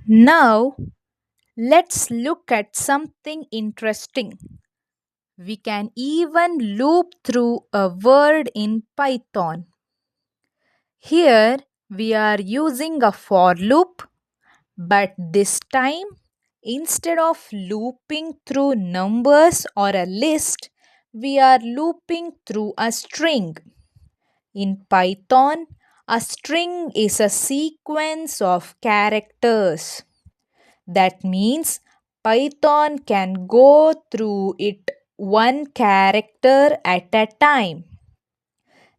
Now, let's look at something interesting. We can even loop through a word in Python. Here, we are using a for loop, but this time, instead of looping through numbers or a list, we are looping through a string. In Python, a string is a sequence of characters. That means Python can go through it one character at a time.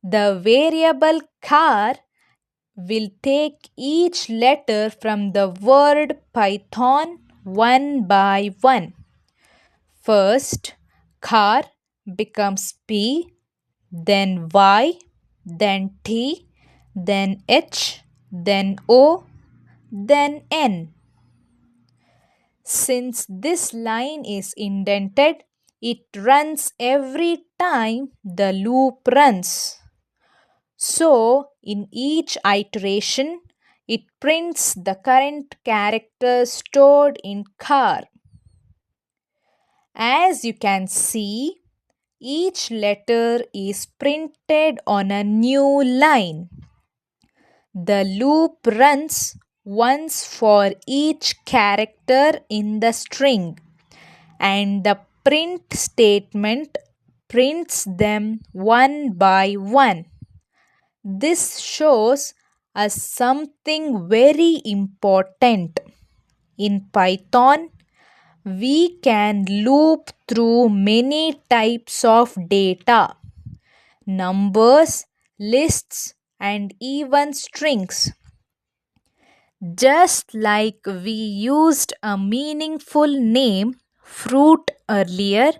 The variable char will take each letter from the word Python one by one. First, char becomes P, then Y, then T, then H, then O, then N. Since this line is indented, it runs every time the loop runs. So, in each iteration, it prints the current character stored in char. As you can see, each letter is printed on a new line. The loop runs once for each character in the string, and the print statement prints them one by one. This shows us something very important. In Python, we can loop through many types of data: numbers, lists, and even strings. Just like we used a meaningful name, fruit, earlier,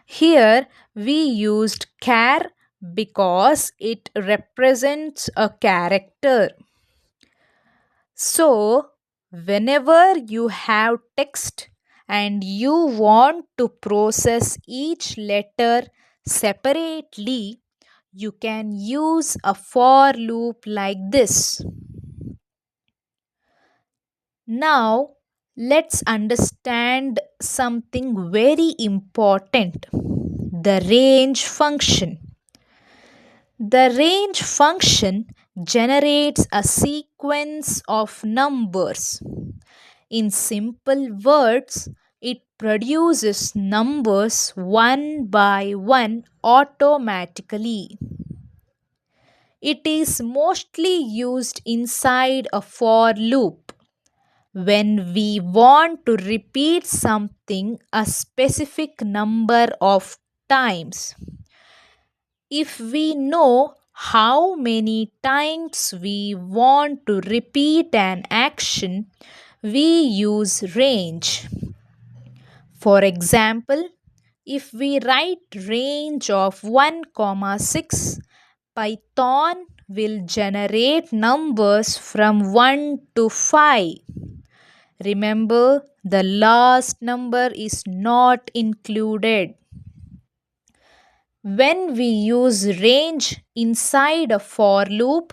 here we used char because it represents a character. So, whenever you have text and you want to process each letter separately, you can use a for loop like this. Now, let's understand something very important: the range function. The range function generates a sequence of numbers. In simple words, it produces numbers one by one automatically. It is mostly used inside a for loop. When we want to repeat something a specific number of times, if we know how many times we want to repeat an action, we use range. For example, if we write range of 1, 6, Python will generate numbers from 1 to 5. Remember, the last number is not included. When we use range inside a for loop,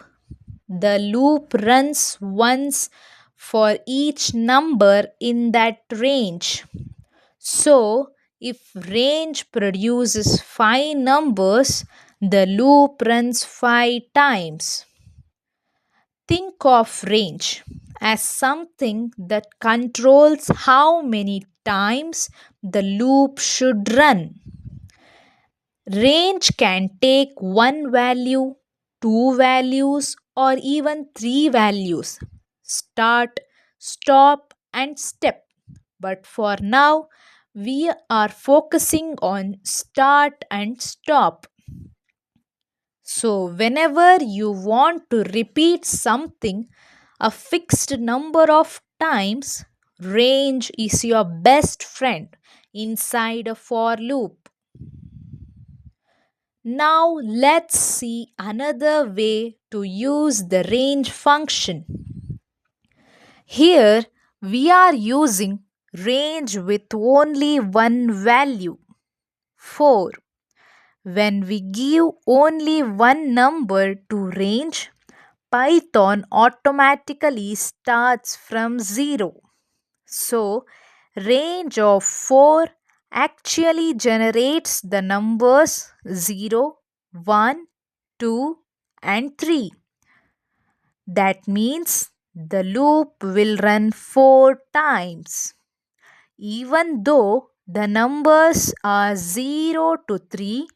the loop runs once for each number in that range. So, if range produces 5 numbers, the loop runs 5 times. Think of range as something that controls how many times the loop should run. Range can take one value, two values, or even three values: start, stop, and step. But for now, we are focusing on start and stop. So, whenever you want to repeat something a fixed number of times, range is your best friend inside a for loop. Now, let's see another way to use the range function. Here, we are using range with only one value, 4. When we give only one number to range, Python automatically starts from 0. So, range of 4 actually generates the numbers 0, 1, 2 and 3. That means the loop will run 4 times. Even though the numbers are 0 to 3,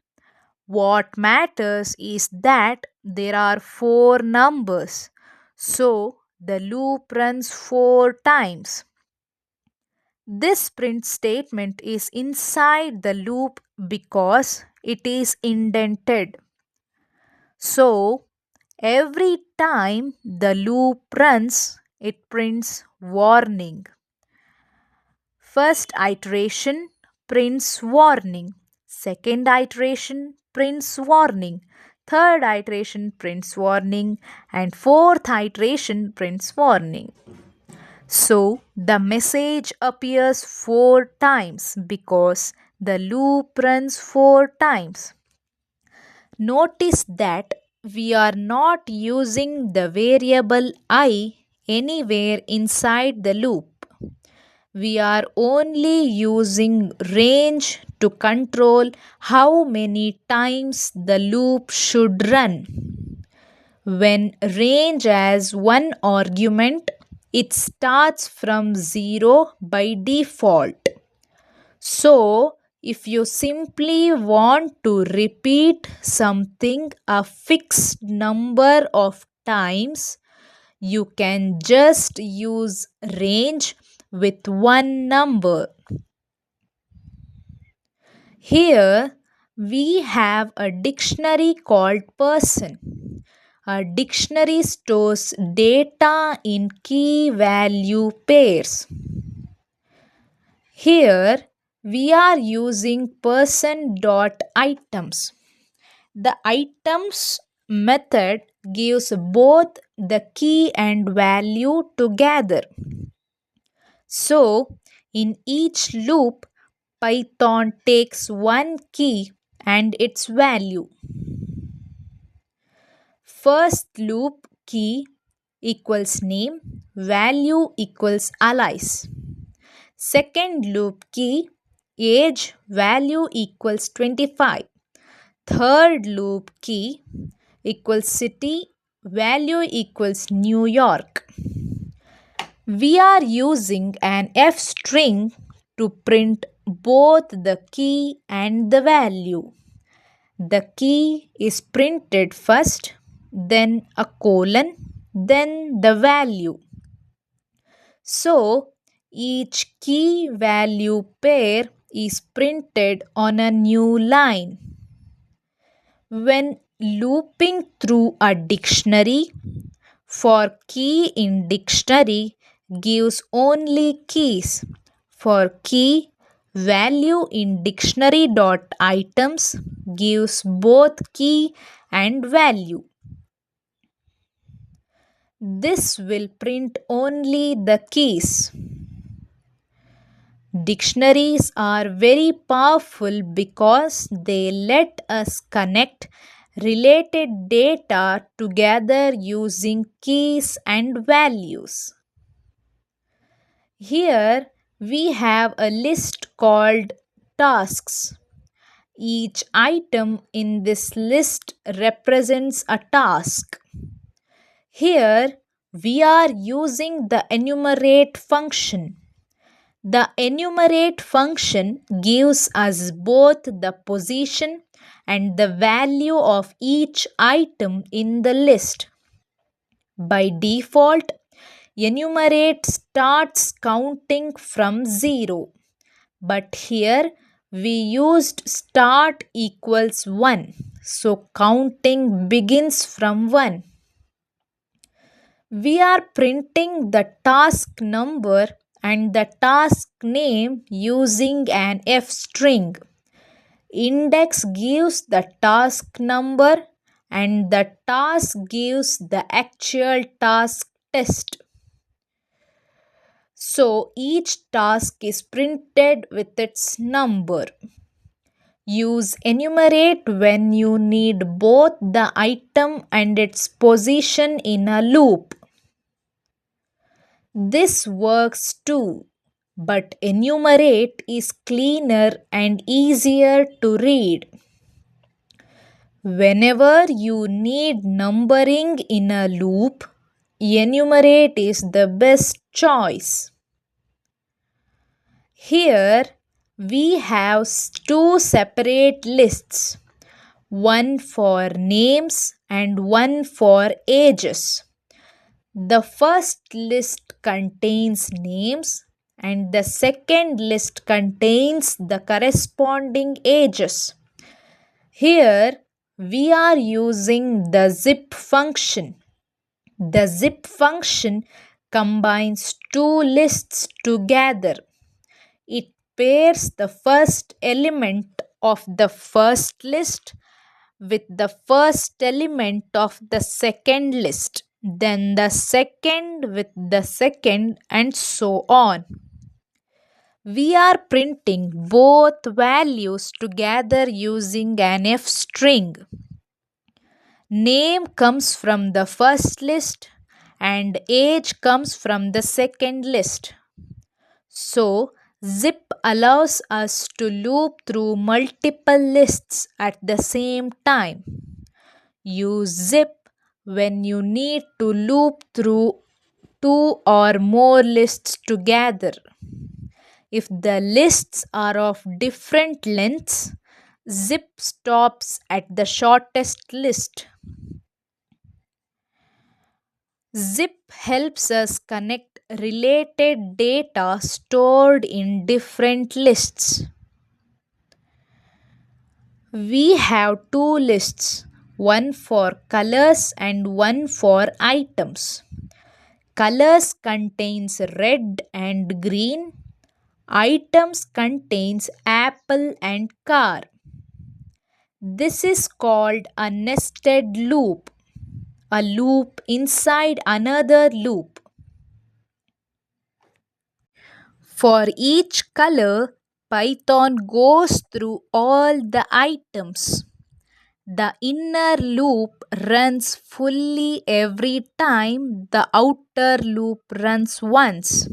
what matters is that there are 4 numbers. So the loop runs 4 times. This print statement is inside the loop because it is indented. So every time the loop runs, it prints warning. First iteration prints warning. Second iteration prints warning. Third iteration prints warning. And fourth iteration prints warning. So the message appears 4 times because the loop runs 4 times. Notice that we are not using the variable I anywhere inside the loop. We are only using range to control how many times the loop should run. When range has one argument, it starts from 0 by default. So, if you simply want to repeat something a fixed number of times, you can just use range with one number. Here we have a dictionary called person. A dictionary stores data in key value pairs. Here we are using person.items. The items method gives both the key and value together. So, in each loop, Python takes one key and its value. First loop key equals name, value equals alias. Second loop key age, value equals 25. Third loop key equals city, value equals New York. We are using an F string to print both the key and the value. The key is printed first, then a colon, then the value. So, each key value pair is printed on a new line. When looping through a dictionary, for key in dictionary gives only keys. For key, value in dictionary.items gives both key and value. This will print only the keys. Dictionaries are very powerful because they let us connect related data together using keys and values. Here we have a list called tasks. Each item in this list represents a task. Here we are using the enumerate function. The enumerate function gives us both the position and the value of each item in the list. By default, enumerate starts counting from 0. But here we used start equals 1. So counting begins from 1. We are printing the task number and the task name using an F string. Index gives the task number and the task gives the actual task test. So each task is printed with its number. Use enumerate when you need both the item and its position in a loop. This works too but enumerate is cleaner and easier to read. Whenever you need numbering in a loop, enumerate is the best choice. Here we have two separate lists, one for names and one for ages. The first list contains names and the second list contains the corresponding ages. Here we are using the zip function. The zip function combines two lists together. It pairs the first element of the first list with the first element of the second list, then the second with the second, and so on. We are printing both values together using an F string. Name comes from the first list and age comes from the second list. So, zip allows us to loop through multiple lists at the same time. Use zip when you need to loop through two or more lists together. If the lists are of different lengths, zip stops at the shortest list. Zip helps us connect related data stored in different lists. We have two lists, one for colors and one for items. Colors contains red and green. Items contains apple and car. This is called a nested loop, a loop inside another loop. For each color, Python goes through all the items. The inner loop runs fully every time the outer loop runs once.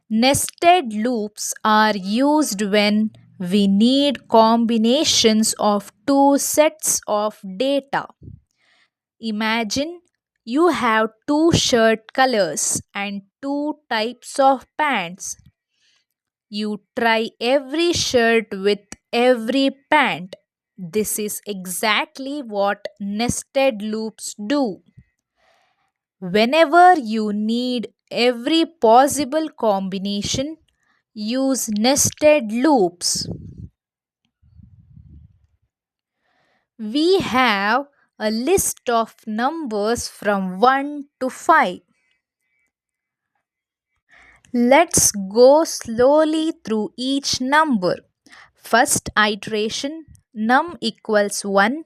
Nested loops are used when we need combinations of two sets of data. Imagine you have two shirt colors and two types of pants. You try every shirt with every pant. This is exactly what nested loops do. Whenever you need every possible combination, use nested loops. We have a list of numbers from 1 to 5. Let's go slowly through each number. First iteration, num equals 1,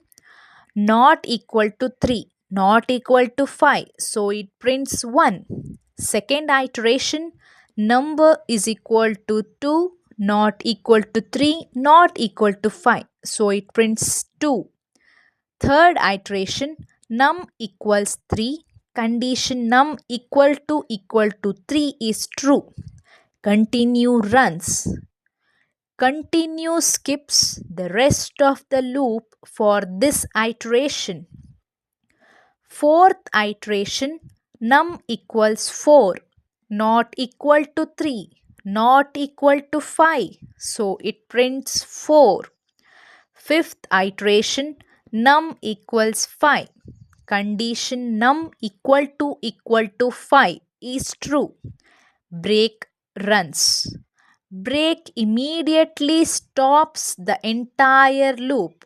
not equal to 3, not equal to 5, so it prints 1. Second iteration, number is equal to 2, not equal to 3, not equal to 5, so it prints 2. Third iteration, num equals 3, condition num equal to 3 is true. Continue runs. Continue skips the rest of the loop for this iteration. Fourth iteration, num equals 4, not equal to 3, not equal to 5, so it prints 4. Fifth iteration, num equals 5. Condition num equal to 5 is true. Break runs. Break immediately stops the entire loop.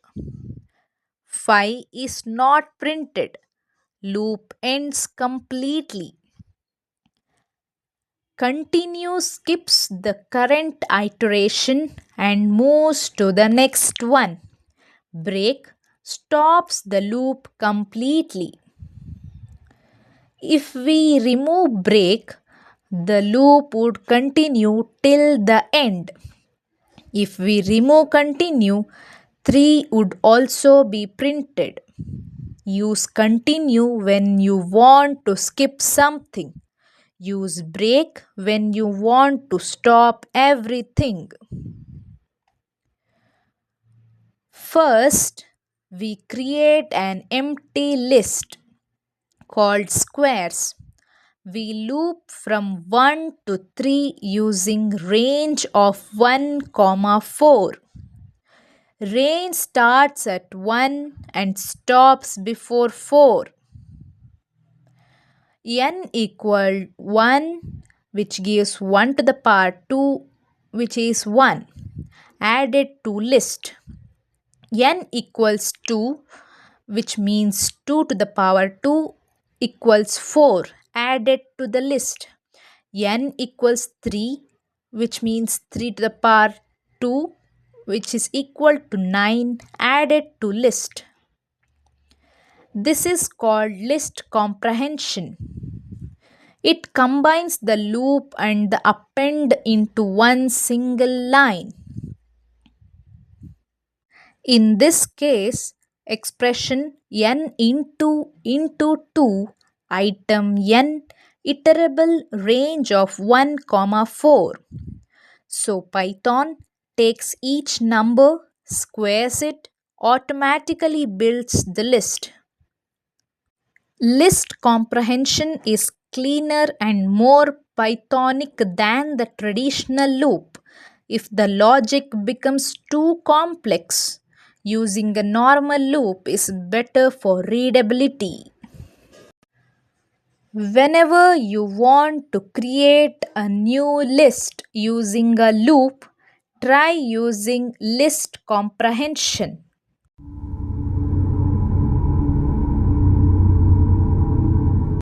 5 is not printed. Loop ends completely. Continue skips the current iteration and moves to the next one. Break stops the loop completely. If we remove break, the loop would continue till the end. If we remove continue, 3 would also be printed. Use continue when you want to skip something. Use break when you want to stop everything. First, we create an empty list called squares. We loop from 1 to 3 using range of 1, 4. Range starts at 1 and stops before 4. N equal 1, which gives 1 to the power 2, which is 1. Add it to list. N equals 2, which means 2 to the power 2 equals 4. Add it to the list. N equals 3, which means 3 to the power 2, which is equal to 9. Add it to list. This is called list comprehension. It combines the loop and the append into one single line. In this case, expression n into 2 item n iterable range of 1, 4. So Python takes each number, squares it, automatically builds the list. List comprehension is cleaner and more Pythonic than the traditional loop. If the logic becomes too complex, using a normal loop is better for readability. Whenever you want to create a new list using a loop, try using list comprehension.